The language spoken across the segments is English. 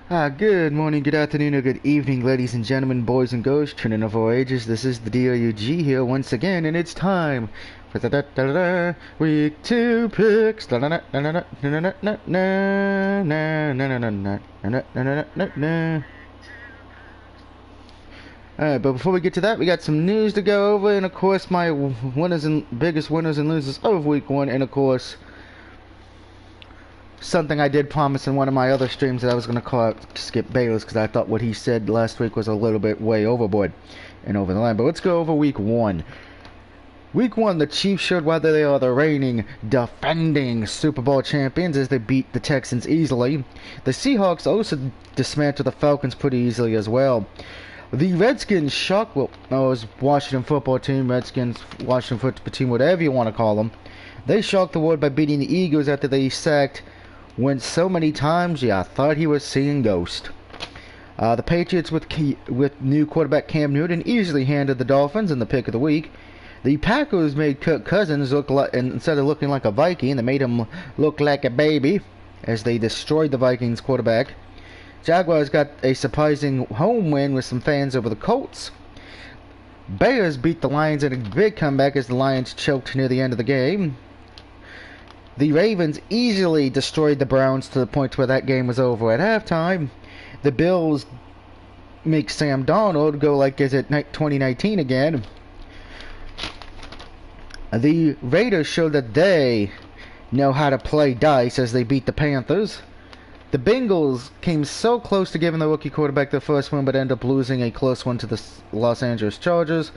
Good morning, good afternoon, or good evening, ladies and gentlemen, boys and girls, children of all ages. This is the DOUG here once again, and it's time for the week 2 picks. Alright, but before we get to that, we got some news to go over, and of course, my winners and biggest winners and losers of week 1, and of course, something I did promise in one of my other streams that I was going to call out Skip Bayless because I thought what he said last week was a little bit way overboard and over the line. But let's go over week 1. Week 1, the Chiefs showed whether they are the reigning, defending Super Bowl champions as they beat the Texans easily. The Seahawks also dismantled the Falcons pretty easily as well. The Redskins shocked, well, it was Washington football team, Redskins, Washington football team, whatever you want to call them. They shocked the world by beating the Eagles after they sacked Went so many times, yeah, I thought he was seeing ghost. The Patriots with new quarterback Cam Newton easily handed the Dolphins in the pick of the week. The Packers made Kirk Cousins look like, instead of looking like a Viking, they made him look like a baby as they destroyed the Vikings quarterback. Jaguars got a surprising home win with some fans over the Colts. Bears beat the Lions in a big comeback as the Lions choked near the end of the game. The Ravens easily destroyed the Browns to the point where that game was over at halftime. The Bills make Sam Darnold go like is it 2019 again. The Raiders showed that they know how to play dice as they beat the Panthers. The Bengals came so close to giving the rookie quarterback their first win but ended up losing a close one to the Los Angeles Chargers.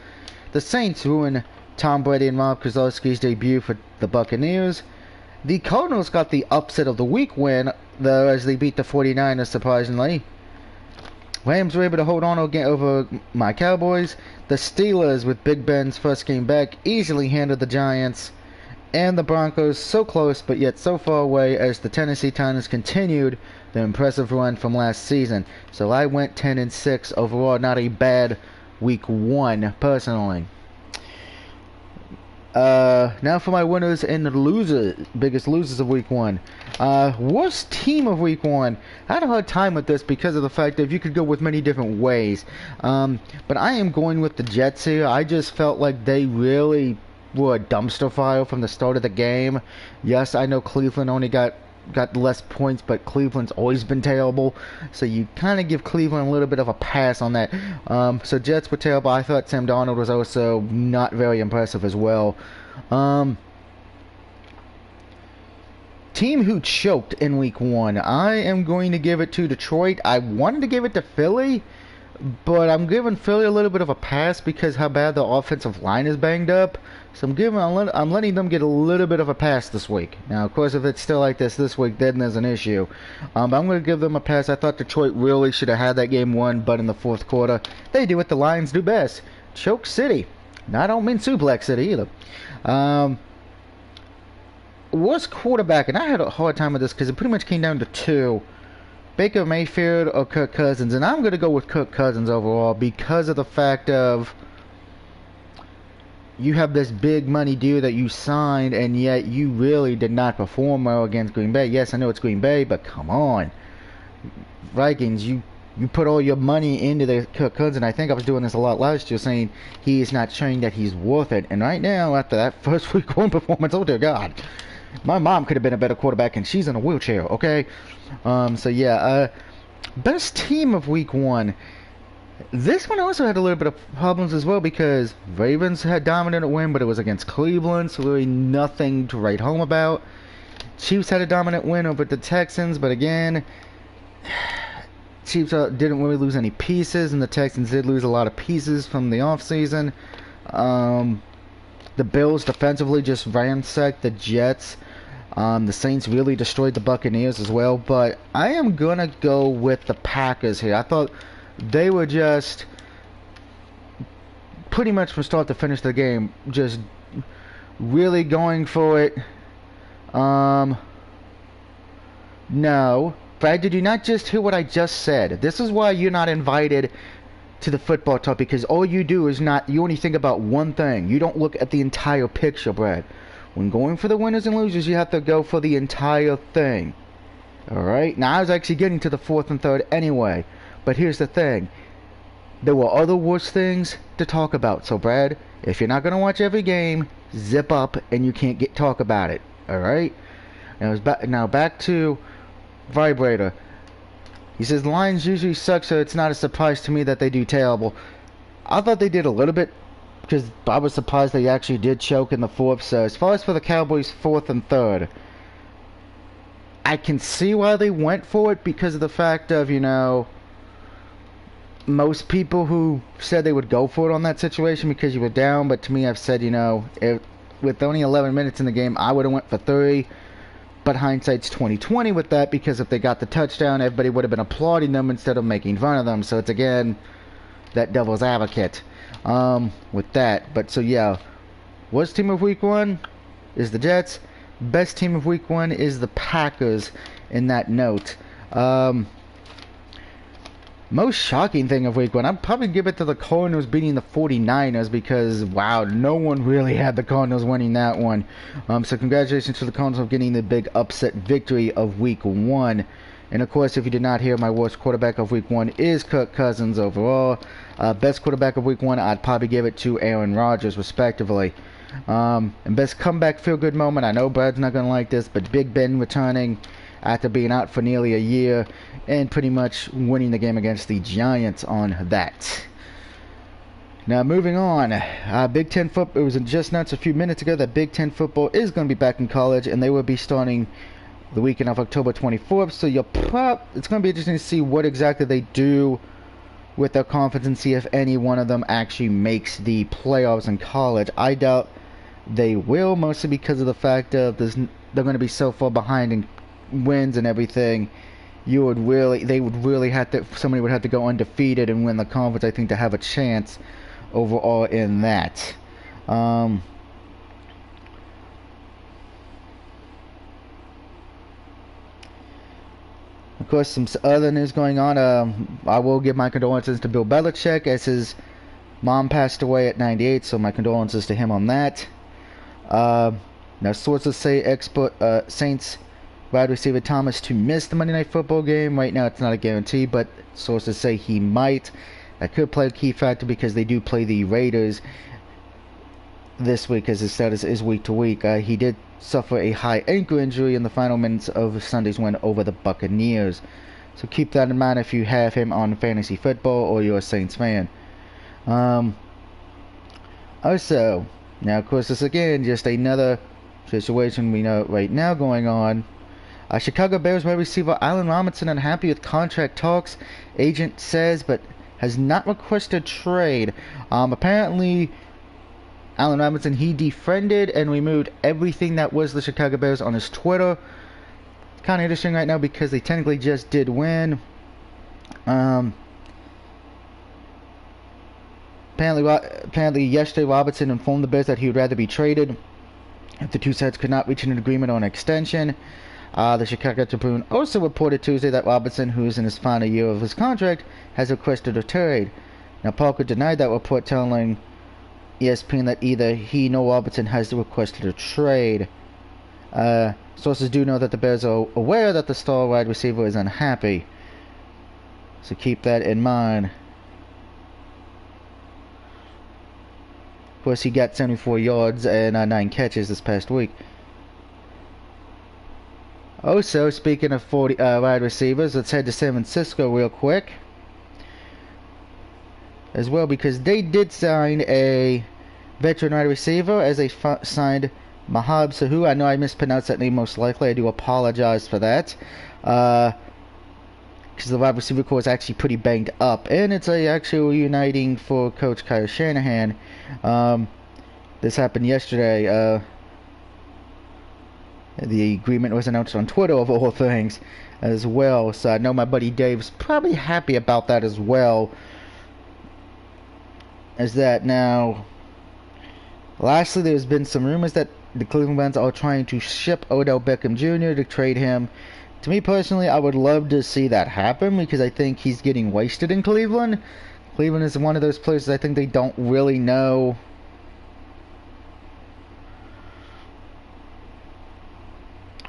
The Saints ruined Tom Brady and Rob Gronkowski's debut for the Buccaneers. The Cardinals got the upset of the week win, though, as they beat the 49ers, surprisingly. Rams were able to hold on over my Cowboys. The Steelers, with Big Ben's first game back, easily handled the Giants. And the Broncos, so close but yet so far away, as the Tennessee Titans continued their impressive run from last season. So I went 10-6 overall, not a bad week 1, personally. Now for my winners and biggest losers of week 1. Worst team of week 1. I had a hard time with this because of the fact that you could go with many different ways. But I am going with the Jets here. I just felt like they really were a dumpster fire from the start of the game. Yes, I know Cleveland only got less points, but Cleveland's always been terrible, so you kind of give Cleveland a little bit of a pass on that. So Jets were terrible. I thought Sam Darnold was also not very impressive as well. Team who choked in week 1, I am going to give it to Detroit. I wanted to give it to Philly, but I'm giving Philly a little bit of a pass because how bad the offensive line is banged up. So I'm letting them get a little bit of a pass this week. Now, of course, if it's still like this week, then there's an issue. But I'm going to give them a pass. I thought Detroit really should have had that game won, but in the fourth quarter, they do what the Lions do best. Choke City. Now, I don't mean Suplex City either. Worst quarterback, and I had a hard time with this because it pretty much came down to 2. Baker Mayfield or Kirk Cousins, and I'm going to go with Kirk Cousins overall because of the fact of you have this big money deal that you signed, and yet you really did not perform well against Green Bay. Yes, I know it's Green Bay, but come on. Vikings, you put all your money into the Kirk Cousins. I think I was doing this a lot last year, saying he is not showing that he's worth it. And right now, after that first week 1 performance, oh dear God. My mom could have been a better quarterback, and she's in a wheelchair, okay? So yeah, best team of week 1. This one also had a little bit of problems as well because Ravens had dominant win, but it was against Cleveland, so really nothing to write home about. Chiefs had a dominant win over the Texans, but again, Chiefs didn't really lose any pieces, and the Texans did lose a lot of pieces from the offseason. The Bills defensively just ransacked the Jets. The Saints really destroyed the Buccaneers as well, but I am going to go with the Packers here. I thought they were just pretty much from start to finish the game just really going for it. No, Brad, did you not just hear what I just said? This is why you're not invited to the football talk, because all you do is you only think about one thing. You don't look at the entire picture, Brad. When going for the winners and losers, you have to go for the entire thing. Alright, now I was actually getting to the 4th and 3rd anyway. But here's the thing. There were other worse things to talk about. So Brad, if you're not going to watch every game, zip up and you can't talk about it. Alright? Now back to Vibrator. He says Lions usually suck, so it's not a surprise to me that they do terrible. I thought they did a little bit, because I was surprised they actually did choke in the 4th. So as far as for the Cowboys' 4th and 3rd, I can see why they went for it, because of the fact of, you know, most people who said they would go for it on that situation because you were down. But to me, I've said, you know, with only 11 minutes in the game, I would have went for 3. But hindsight's 20/20 with that, because if they got the touchdown, everybody would have been applauding them instead of making fun of them. So it's again that devil's advocate with that. But so yeah, worst team of week 1 is the Jets. Best team of week 1 is the Packers in that note. Most shocking thing of week 1, I'd probably give it to the Cardinals beating the 49ers, because, wow, no one really had the Cardinals winning that one. So congratulations to the Cardinals for getting the big upset victory of week 1. And of course, if you did not hear, my worst quarterback of week 1 is Kirk Cousins overall. Best quarterback of week 1, I'd probably give it to Aaron Rodgers, respectively. And best comeback feel-good moment, I know Brad's not going to like this, but Big Ben returning after being out for nearly a year and pretty much winning the game against the Giants on that. Now moving on, Big Ten football. It was just announced a few minutes ago that Big Ten football is going to be back in college, and they will be starting the weekend of October 24th. So it's going to be interesting to see what exactly they do with their conference and see if any one of them actually makes the playoffs in college. I doubt they will, mostly because of the fact of they're going to be so far behind in wins and everything. Somebody would have to go undefeated and win the conference, I think, to have a chance overall in that. Of course, some other news going on. I will give my condolences to Bill Belichick, as his mom passed away at 98, so my condolences to him on that. Now sources say Saints wide receiver Thomas to miss the Monday Night Football game. Right now it's not a guarantee, but sources say he might. That could play a key factor, because they do play the Raiders this week, as his status is week to week. He did suffer a high ankle injury in the final minutes of Sunday's win over the Buccaneers. So keep that in mind if you have him on fantasy football or you're a Saints fan. Also, now of course this again just another situation we know right now going on. Chicago Bears wide receiver Allen Robinson unhappy with contract talks, agent says, but has not requested trade. Apparently, Allen Robinson, he defriended and removed everything that was the Chicago Bears on his Twitter. Kind of interesting right now, because they technically just did win. Apparently yesterday Robinson informed the Bears that he would rather be traded if the two sides could not reach an agreement on an extension. The Chicago Tribune also reported Tuesday that Robinson, who is in his final year of his contract, has requested a trade. Now, Parker denied that report, telling ESPN that either he nor Robinson has requested a trade. Sources do know that the Bears are aware that the star wide receiver is unhappy, so keep that in mind. Of course, he got 74 yards and 9 catches this past week. Also, speaking of wide receivers, let's head to San Francisco real quick as well, because they did sign a veteran wide receiver, as they signed Mahab Sahu. I know I mispronounced that name most likely. I do apologize for that, because the wide receiver core is actually pretty banged up, and it's actually reuniting for Coach Kyle Shanahan. This happened yesterday. The agreement was announced on Twitter, of all things, as well. So I know my buddy Dave's probably happy about that as well. As that now, lastly, there's been some rumors that the Cleveland Browns are trying to ship Odell Beckham Jr. to trade him. To me personally, I would love to see that happen, because I think he's getting wasted in Cleveland. Cleveland is one of those places I think they don't really know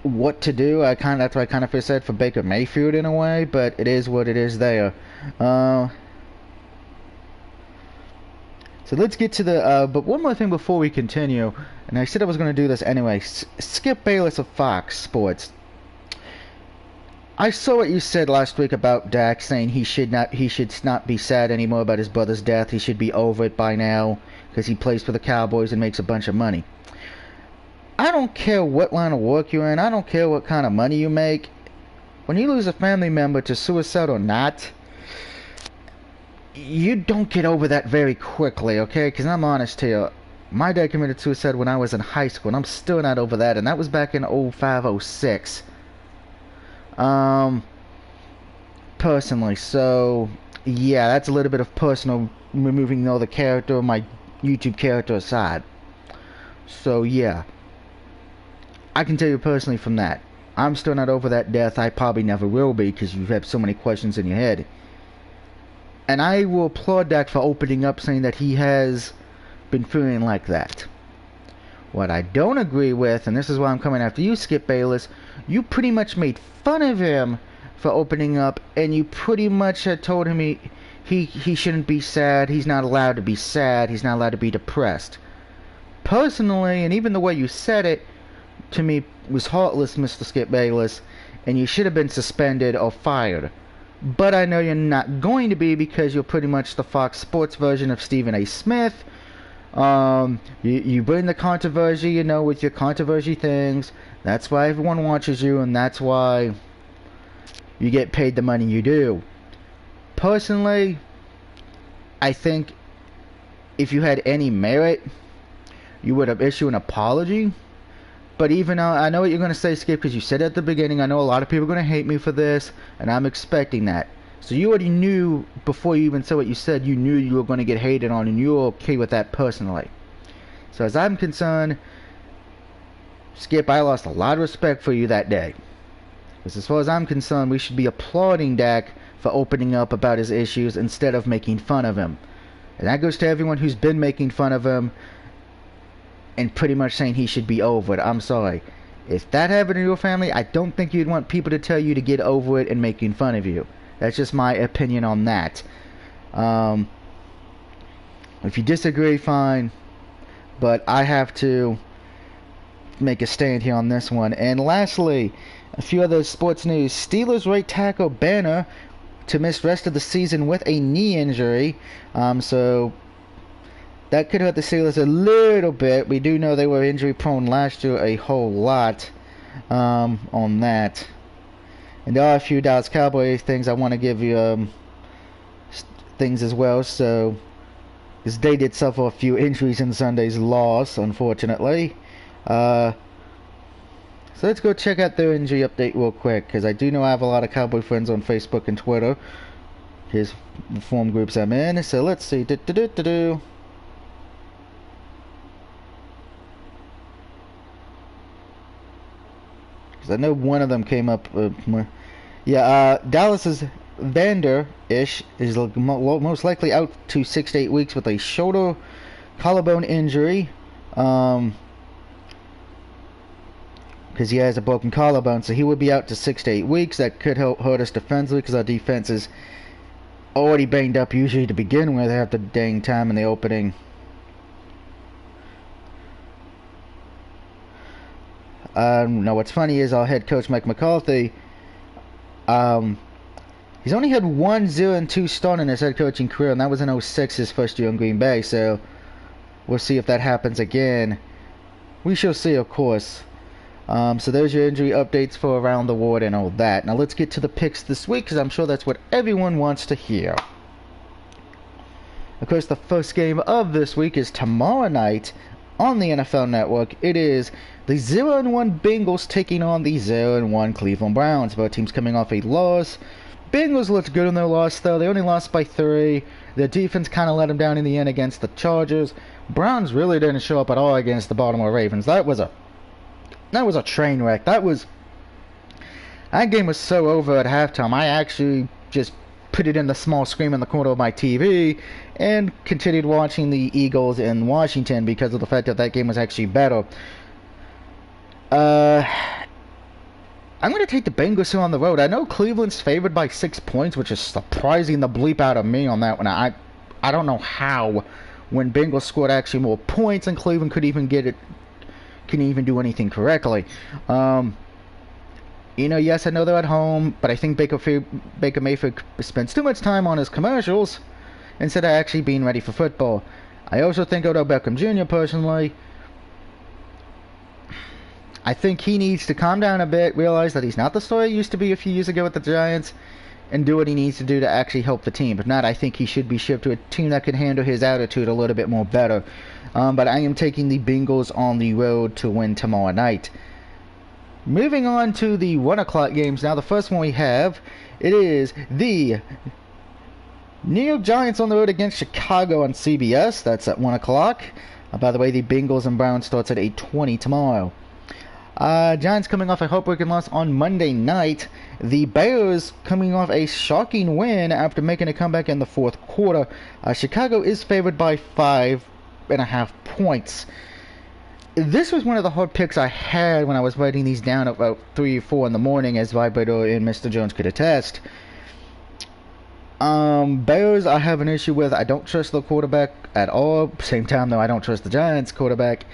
what to do. That's what I kind of first said for Baker Mayfield in a way, but it is what it is there. So let's get to the, but one more thing before we continue, and I said I was going to do this anyway. Skip Bayless of Fox Sports. I saw what you said last week about Dak, saying he should not be sad anymore about his brother's death. He should be over it by now because he plays for the Cowboys and makes a bunch of money. I don't care what line of work you're in. I don't care what kind of money you make. When you lose a family member to suicide or not, you don't get over that very quickly, okay? Because I'm honest here. My dad committed suicide when I was in high school, and I'm still not over that. And that was back in 05, 06. Personally. So, yeah, that's a little bit of personal, removing all the character, my YouTube character aside. So, yeah. I can tell you personally from that. I'm still not over that death. I probably never will be, because you have so many questions in your head. And I will applaud Dak for opening up, saying that he has been feeling like that. What I don't agree with, and this is why I'm coming after you, Skip Bayless, you pretty much made fun of him for opening up, and you pretty much had told him he shouldn't be sad, he's not allowed to be sad, he's not allowed to be depressed. Personally, and even the way you said it, to me, was heartless, Mr. Skip Bayless, and you should have been suspended or fired. But I know you're not going to be, because you're pretty much the Fox Sports version of Stephen A. Smith. You bring the controversy, you know, with your controversy things. That's why everyone watches you, and that's why you get paid the money you do. Personally, I think if you had any merit, you would have issued an apology. But even though I know what you're going to say, Skip, because you said it at the beginning, I know a lot of people are going to hate me for this, and I'm expecting that. So you already knew, before you even said what you said, you knew you were going to get hated on, and you were okay with that personally. So as I'm concerned, Skip, I lost a lot of respect for you that day. Because as far as I'm concerned, we should be applauding Dak for opening up about his issues instead of making fun of him. And that goes to everyone who's been making fun of him and pretty much saying he should be over it. I'm sorry. If that happened in your family, I don't think you'd want people to tell you to get over it and making fun of you. That's just my opinion on that. If you disagree, fine. But I have to make a stand here on this one. And lastly, a few other sports news. Steelers right tackle Banner to miss rest of the season with a knee injury. So that could hurt the Steelers a little bit. We do know they were injury prone last year a whole lot on that. And there are a few Dallas Cowboys things I want to give you things as well. So, because they did suffer a few injuries in Sunday's loss, unfortunately. So let's go check out their injury update real quick, because I do know I have a lot of Cowboy friends on Facebook and Twitter. Here's the forum groups I'm in. So let's see. Because I know one of them came up. Dallas's Vander-ish is most likely out to 6 to 8 weeks with a shoulder collarbone injury. Because he has a broken collarbone, so he would be out to 6 to 8 weeks. That could hurt us defensively, because our defense is already banged up usually to begin with after the dang time in the opening. No, what's funny is our head coach Mike McCarthy, he's only had 1 0-2 start in his head coaching career, and that was in 06, his first year in Green Bay. So we'll see if that happens again. We shall see, of course. So there's your injury updates for around the world and all that. Now let's get to the picks this week, because I'm sure that's what everyone wants to hear. Of course, the first game of this week is tomorrow night on the NFL Network. It is the 0-1 Bengals taking on the 0-1 Cleveland Browns. Both teams coming off a loss. Bengals looked good in their loss, though. They only lost by 3. Their defense kind of let them down in the end against the Chargers. Browns really didn't show up at all against the Baltimore Ravens. That was a train wreck. That game was so over at halftime. I actually just put it in the small screen in the corner of my TV and continued watching the Eagles in Washington because of the fact that that game was actually better. I'm going to take the Bengals here on the road. I know Cleveland's favored by 6 points, which is surprising the bleep out of me on that one. I don't know how, when Bengals scored actually more points and Cleveland could even get it, can even do anything correctly. You know, yes, I know they're at home, but I think Baker Mayfield spends too much time on his commercials instead of actually being ready for football. I also think Odell Beckham Jr. personally, I think he needs to calm down a bit, realize that he's not the star he used to be a few years ago with the Giants, and do what he needs to do to actually help the team. If not, I think he should be shipped to a team that can handle his attitude a little bit more better. But I am taking the Bengals on the road to win tomorrow night. Moving on to the 1 o'clock games. Now, the first one we have, it is the New York Giants on the road against Chicago on CBS. That's at 1 o'clock. By the way, the Bengals and Browns starts at 8:20 tomorrow. Giants coming off a heartbreaking loss on Monday night. The Bears coming off a shocking win after making a comeback in the fourth quarter. Chicago is favored by 5.5 points. This was one of the hard picks I had when I was writing these down at about 3 or 4 in the morning, as Vibrator and Mr. Jones could attest. Bears I have an issue with. I don't trust the quarterback at all. Same time though, I don't trust the Giants quarterback.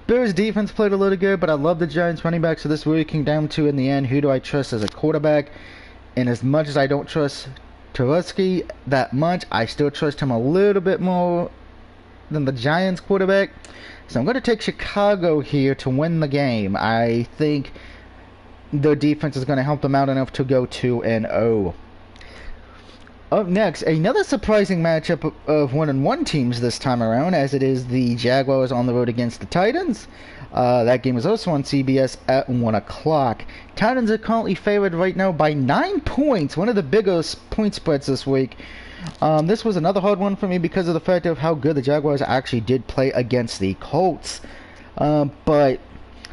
Bears defense played a little good, but I love the Giants running back, so this really came down to, in the end, who do I trust as a quarterback? And as much as I don't trust Trubisky that much, I still trust him a little bit more than the Giants quarterback. So I'm going to take Chicago here to win the game. I think their defense is going to help them out enough to go 2-0. Up next, another surprising matchup of 1-1 teams this time around, as it is the Jaguars on the road against the Titans. That game is also on CBS at 1 o'clock. Titans are currently favored right now by 9 points, one of the biggest point spreads this week. This was another hard one for me because of the fact of how good the Jaguars actually did play against the Colts. But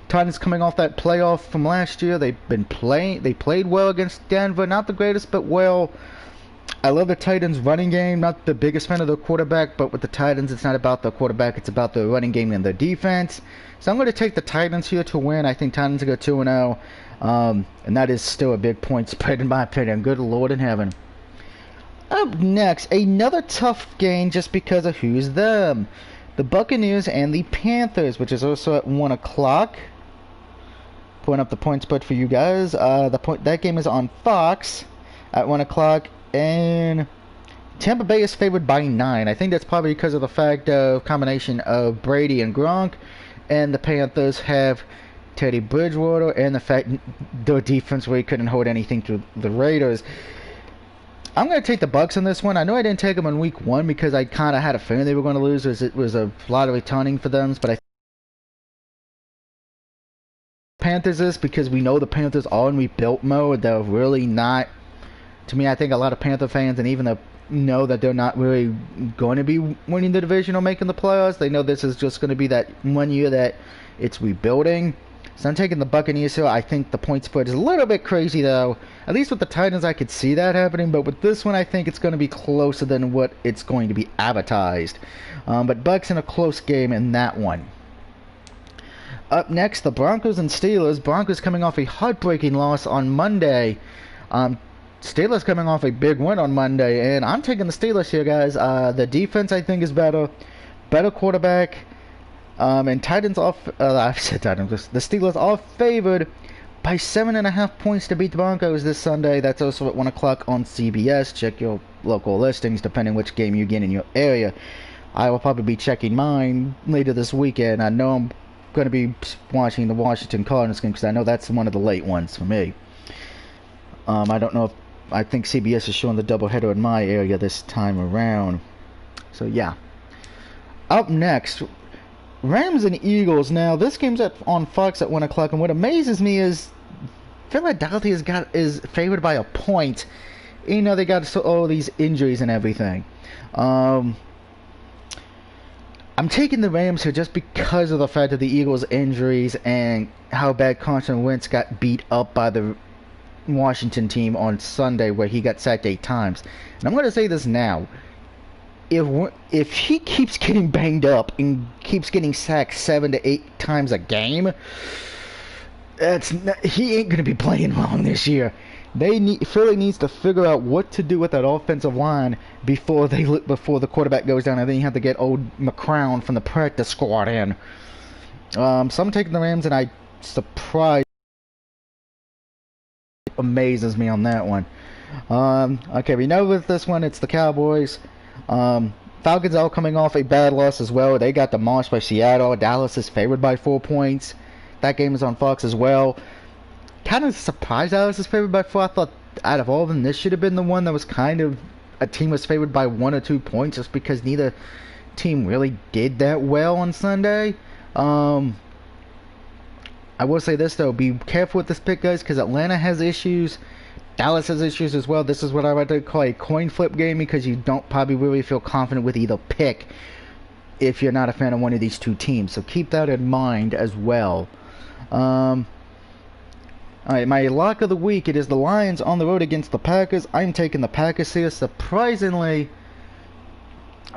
Titans coming off that playoff from last year, they played well against Denver, not the greatest, but well. I love the Titans running game, not the biggest fan of the quarterback, but with the Titans it's not about the quarterback, it's about the running game and the defense. So I'm going to take the Titans here to win. I think Titans go 2-0, and that is still a big point spread in my opinion. Good Lord in heaven. Up next, another tough game just because of who's them. The Buccaneers and the Panthers, which is also at 1 o'clock. Pulling up the point spread for you guys. That game is on Fox at 1 o'clock. And Tampa Bay is favored by 9. I think that's probably because of the fact of combination of Brady and Gronk, and the Panthers have Teddy Bridgewater, and the fact their defense really couldn't hold anything to the Raiders. I'm going to take the Bucs on this one. I know I didn't take them in week 1 because I kind of had a feeling they were going to lose, as it was a lot of returning for them, but I Panthers is because we know the Panthers are in rebuilt mode. They're really not. To me, I think a lot of Panther fans, and even know that they're not really going to be winning the division or making the playoffs. They know this is just going to be that 1 year that it's rebuilding. So I'm taking the Buccaneers here. I think the point spread is a little bit crazy, though. At least with the Titans, I could see that happening. But with this one, I think it's going to be closer than what it's going to be advertised. But Bucs in a close game in that one. Up next, the Broncos and Steelers. Broncos coming off a heartbreaking loss on Monday. Steelers coming off a big win on Monday, and I'm taking the Steelers here, guys. The defense, I think, is better quarterback, and Titans off. I said Titans. The Steelers are favored by 7.5 points to beat the Broncos this Sunday. That's also at 1 o'clock on CBS. Check your local listings, depending which game you get in your area. I will probably be checking mine later this weekend. I know I'm going to be watching the Washington Cardinals game because I know that's one of the late ones for me. I don't know if. I think CBS is showing the doubleheader in my area this time around. So, yeah. Up next, Rams and Eagles. Now, this game's on Fox at 1 o'clock, and what amazes me is Philadelphia is favored by a point. You know, they got all these injuries and everything. I'm taking the Rams here just because of the fact of the Eagles' injuries and how bad Carson Wentz got beat up by the Washington team on Sunday, where he got sacked 8 times. And I'm going to say this now. If he keeps getting banged up and keeps getting sacked 7 to 8 times a game, he ain't gonna be playing long this year. Philly needs to figure out what to do with that offensive line before the quarterback goes down, and then you have to get old McCrown from the practice squad in. So I'm taking the Rams, and I surprised amazes me on that one. Okay, we know with this one it's the Cowboys. Falcons all coming off a bad loss as well. They got demolished by Seattle. Dallas is favored by 4 points. That game is on Fox as well. Kind of surprised Dallas is favored by 4. I thought out of all of them, this should have been the one that was kind of a team was favored by 1 or 2 points, just because neither team really did that well on Sunday. I will say this though, be careful with this pick, guys, because Atlanta has issues. Dallas has issues as well. This is what I like to call a coin flip game, because you don't probably really feel confident with either pick if you're not a fan of one of these two teams. So keep that in mind as well. Alright, my lock of the week, it is the Lions on the road against the Packers. I'm taking the Packers here. Surprisingly,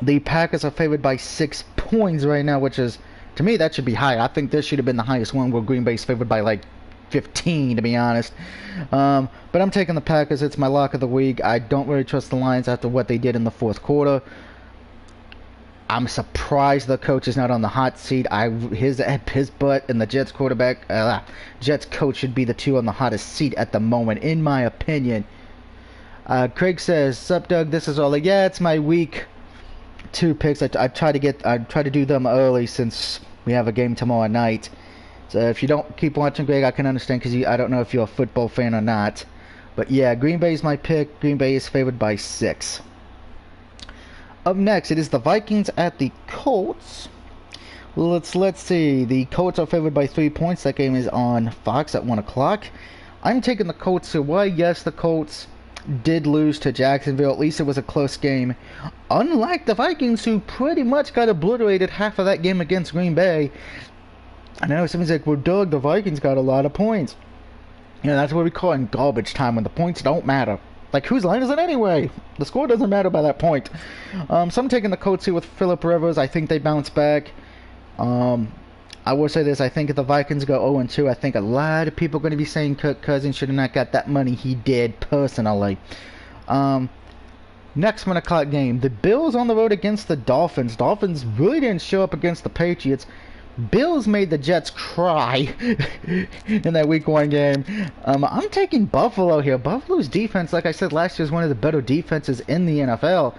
the Packers are favored by 6 points right now, which is, to me, that should be high. I think this should have been the highest one, where Green Bay's favored by like 15, to be honest. But I'm taking the Packers. It's my lock of the week. I don't really trust the Lions after what they did in the fourth quarter. I'm surprised the coach is not on the hot seat. His butt and the Jets quarterback, Jets coach should be the two on the hottest seat at the moment, in my opinion. Craig says, "Sup, Doug? This is all. Yeah, it's my week 2 picks. I try to do them early since we have a game tomorrow night. So if you don't keep watching, Greg, I can understand, because I don't know if you're a football fan or not. But yeah, Green Bay is my pick. Green Bay is favored by 6. Up next, it is the Vikings at the Colts. Let's see. The Colts are favored by 3 points. That game is on Fox at 1 o'clock. I'm taking the Colts here. Why? Yes, the Colts did lose to Jacksonville. At least it was a close game. Unlike the Vikings, who pretty much got obliterated half of that game against Green Bay. I know somebody's like, well, Doug, the Vikings got a lot of points. You know, that's what we call in garbage time, when the points don't matter. Like, whose line is it anyway? The score doesn't matter by that point. So I'm taking the Colts here with Phillip Rivers. I think they bounce back. I will say this. I think if the Vikings go 0-2, I think a lot of people are going to be saying Kirk Cousins should have not got that money he did, personally. Next 1 o'clock game. The Bills on the road against the Dolphins. Dolphins really didn't show up against the Patriots. Bills made the Jets cry in that week 1 game. I'm taking Buffalo here. Buffalo's defense, like I said last year, is one of the better defenses in the NFL.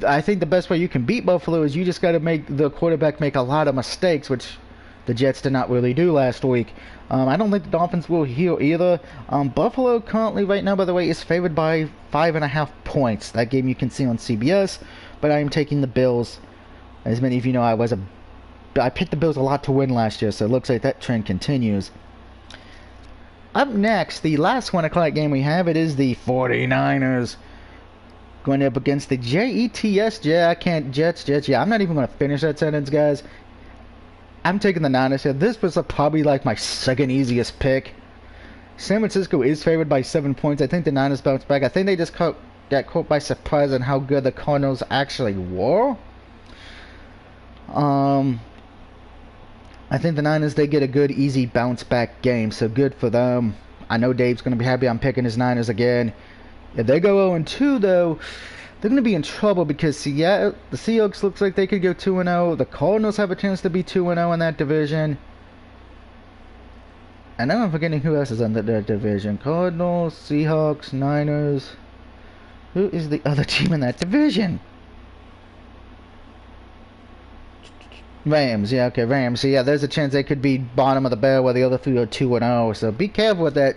I think the best way you can beat Buffalo is you just got to make the quarterback make a lot of mistakes, which the Jets did not really do last week. I don't think the Dolphins will heal either. Buffalo currently, right now, by the way, is favored by 5.5 points. That game you can see on CBS, but I am taking the Bills. As many of you know, I picked the Bills a lot to win last year, so it looks like that trend continues. Up next, the last 1 o'clock game we have, it is the 49ers going up against the Jets. Jets. Yeah, I'm not even going to finish that sentence, guys. I'm taking the Niners here. This was probably like my second easiest pick. San Francisco is favored by 7 points. I think the Niners bounce back. I think they just got caught by surprise on how good the Cardinals actually were. I think the Niners, they get a good, easy bounce-back game, so good for them. I know Dave's going to be happy I'm picking his Niners again. If they go 0-2, though, they're going to be in trouble, because the Seahawks looks like they could go 2-0. The Cardinals have a chance to be 2-0 in that division. And now I'm forgetting who else is under that division. Cardinals, Seahawks, Niners. Who is the other team in that division? Rams, yeah, okay, Rams. So, yeah, there's a chance they could be bottom of the barrel where the other 3 are 2-0. So, be careful with that,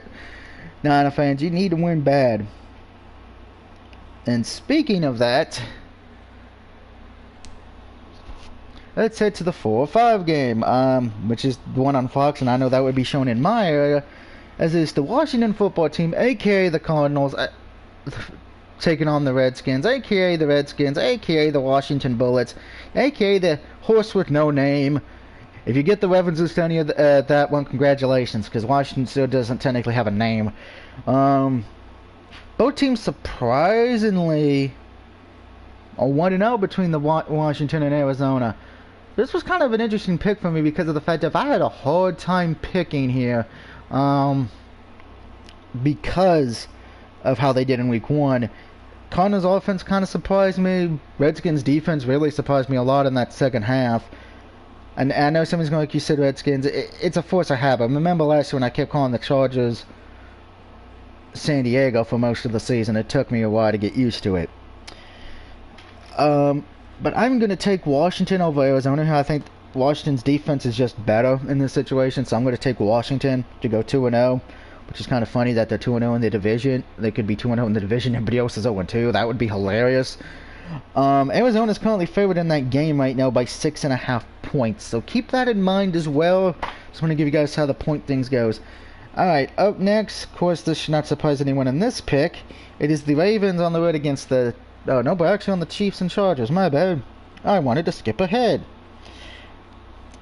Niner fans. You need to win bad. And speaking of that, let's head to the 4-5 game, which is the one on Fox, and I know that would be shown in my area, as is the Washington football team, a.k.a. the Cardinals, taking on the Redskins, a.k.a. the Redskins, a.k.a. the Washington Bullets, a.k.a. the horse with no name. If you get the references down here, that one, congratulations, because Washington still doesn't technically have a name. Both teams surprisingly are 1-0 between the Washington and Arizona. this was kind of an interesting pick for me because of the fact that if I had a hard time picking here, because of how they did in week 1. Cardinals offense kind of surprised me. Redskins defense really surprised me a lot in that second half. And I know somebody's going to, like you said, Redskins, it's a force of habit. Remember last year when I kept calling the Chargers San Diego for most of the season? It took me a while to get used to it. But I'm going to take Washington over Arizona here. I think Washington's defense is just better in this situation, so I'm going to take Washington to go 2-0, which is kind of funny that they're 2-0 in the division. They could be 2-0 in the division, everybody else is 0-2. That would be hilarious. Arizona is currently favored in that game right now by 6.5 points, so keep that in mind as well. Just want to give you guys how the point things goes. Alright, up next, of course, this should not surprise anyone in this pick. It is the Ravens on the road against the... Oh, no, but actually on the Chiefs and Chargers. My bad. I wanted to skip ahead.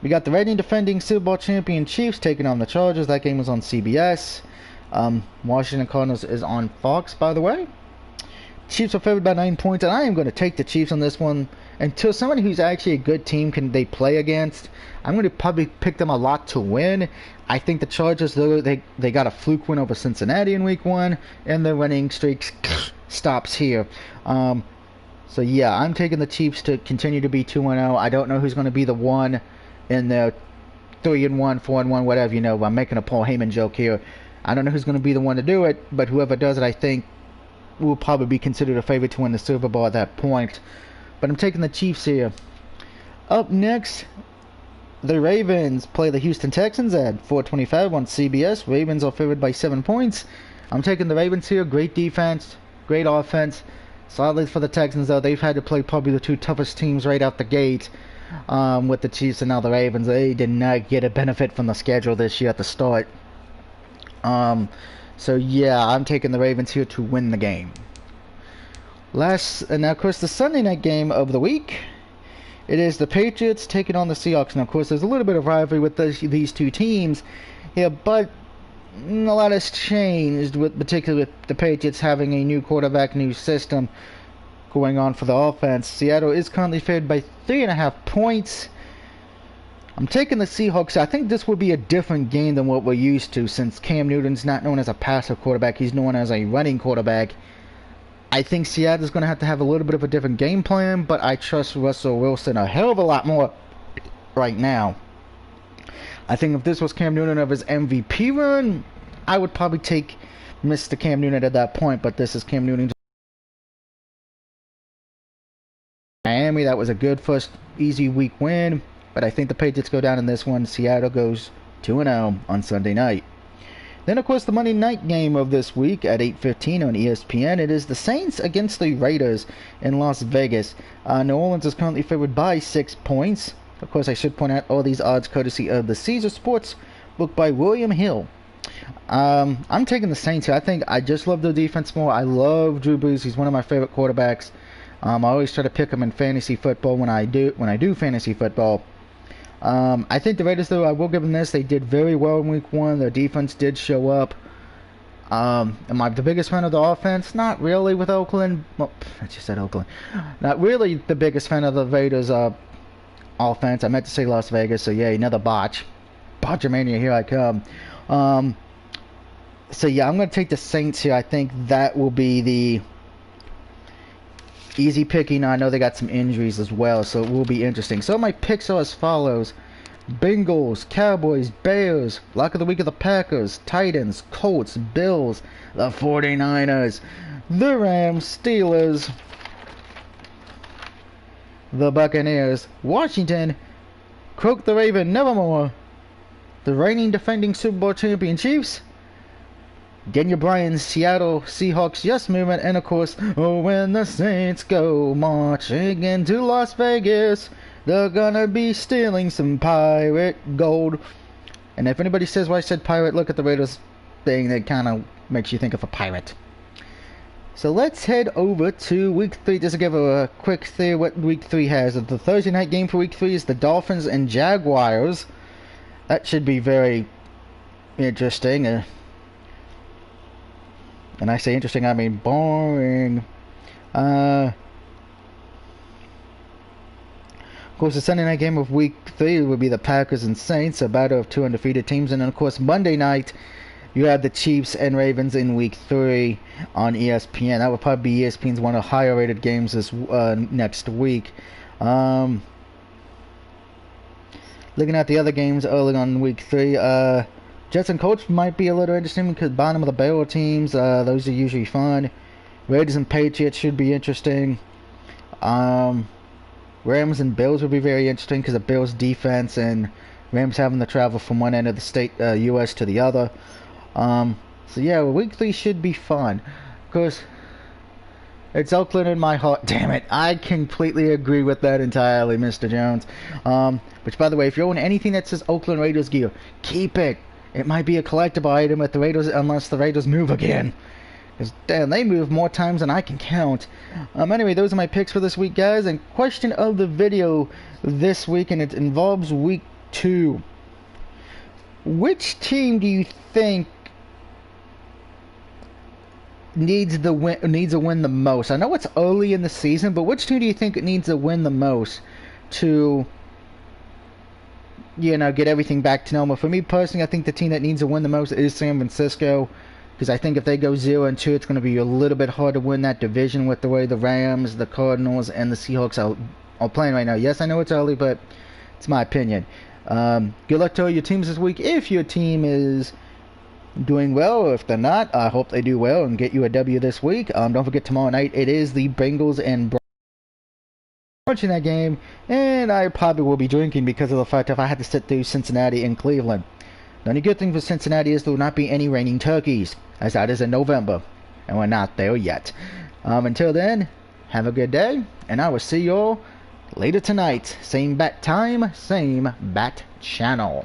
We got the reigning defending Super Bowl champion Chiefs taking on the Chargers. That game was on CBS. Washington Cardinals is on Fox, by the way. Chiefs are favored by 9 points, and I am going to take the Chiefs on this one. Until somebody who's actually a good team can they play against, I'm going to probably pick them a lot to win. I think the Chargers, though, they got a fluke win over Cincinnati in week 1, and their winning streak stops here. So yeah, I'm taking the Chiefs to continue to be 2-0. I don't know who's going to be the one in the 3-1, 4-1, whatever, you know. I'm making a Paul Heyman joke here. I don't know who's going to be the one to do it, but whoever does it, I think, will probably be considered a favorite to win the Super Bowl at that point. But I'm taking the Chiefs here. Up next, the Ravens play the Houston Texans at 4:25 on CBS. Ravens are favored by 7 points. I'm taking the Ravens here. Great defense, great offense. Sadly for the Texans, though, they've had to play probably the 2 toughest teams right out the gate with the Chiefs and now the Ravens. They did not get a benefit from the schedule this year at the start. So yeah, I'm taking the Ravens here to win the game. And now, of course, the Sunday night game of the week. It is the Patriots taking on the Seahawks. Now, of course, there's a little bit of rivalry with these two teams here, but a lot has changed, particularly with the Patriots having a new quarterback, new system going on for the offense. Seattle is currently favored by 3.5 points. I'm taking the Seahawks. I think this will be a different game than what we're used to, since Cam Newton's not known as a passive quarterback. He's known as a running quarterback. I think Seattle's going to have a little bit of a different game plan, but I trust Russell Wilson a hell of a lot more right now. I think if this was Cam Newton of his MVP run, I would probably take Mr. Cam Newton at that point, but this is Cam Newton. Miami, that was a good first easy week win, but I think the Patriots go down in this one. Seattle goes 2-0 on Sunday night. Then, of course, the Monday night game of this week at 8:15 on ESPN. It is the Saints against the Raiders in Las Vegas. New Orleans is currently favored by 6 points. Of course, I should point out all these odds courtesy of the Caesar Sports book by William Hill. I'm taking the Saints here. I just love their defense more. I love Drew Brees. He's one of my favorite quarterbacks. I always try to pick him in fantasy football when I do fantasy football. I think the Raiders, though, I will give them this. They did very well in week 1. Their defense did show up. Am I the biggest fan of the offense? Not really with Oakland. Well, I just said Oakland. Not really the biggest fan of the Raiders offense. I meant to say Las Vegas, so yeah, another botch. Botchamania, here I come. So yeah, I'm going to take the Saints here. I think that will be the easy picking. I know they got some injuries as well, so it will be interesting. So my picks are as follows: Bengals, Cowboys, Bears, lock of the week of the Packers, Titans, Colts, Bills, the 49ers, the Rams, Steelers, the Buccaneers, Washington, Croak the Raven, nevermore, the reigning defending Super Bowl champion Chiefs, Daniel Bryan's Seattle Seahawks Yes Movement, and of course, when the Saints go marching into Las Vegas, they're gonna be stealing some pirate gold. And if anybody says why I said pirate, look at the Raiders thing. That kind of makes you think of a pirate. So let's head over to week 3. Just to give a quick theory what week 3 has. The Thursday night game for week 3 is the Dolphins and Jaguars. That should be very interesting. And I say interesting, I mean boring. Of course, the Sunday night game of Week 3 would be the Packers and Saints, a battle of two undefeated teams. And then, of course, Monday night, you have the Chiefs and Ravens in Week 3 on ESPN. That would probably be ESPN's one of the higher rated games this next week. Looking at the other games early on Week 3, Jets and Colts might be a little interesting because bottom of the barrel teams, those are usually fun. Raiders and Patriots should be interesting. Rams and Bills would be very interesting because the Bills defense and Rams having to travel from one end of the state, U.S. to the other. So yeah, Week 3 should be fun. Of course, it's Oakland in my heart. Damn it, I completely agree with that entirely, Mr. Jones. Which, by the way, if you own anything that says Oakland Raiders gear, keep it. It might be a collectible item at the Raiders, unless the Raiders move again. Because, damn, they move more times than I can count. Anyway, those are my picks for this week, guys. And question of the video this week, and it involves Week 2. Which team do you think needs a win the most? I know it's early in the season, but which team do you think it needs to win the most to, you know, get everything back to normal? For me personally, I think the team that needs to win the most is San Francisco, because I think if they go 0-2, it's going to be a little bit hard to win that division with the way the Rams, the Cardinals, and the Seahawks are playing right now. Yes, I know it's early, but it's my opinion. Good luck to all your teams this week. If your team is doing well, or if they're not, I hope they do well and get you a W this week. Don't forget, tomorrow night it is the Bengals and Browns. Watching that game, and I probably will be drinking because of the fact if I had to sit through Cincinnati and Cleveland. The only good thing for Cincinnati is there will not be any raining turkeys, as that is in November, and we're not there yet. Until then, have a good day, and I will see you all later tonight. Same bat time, same bat channel.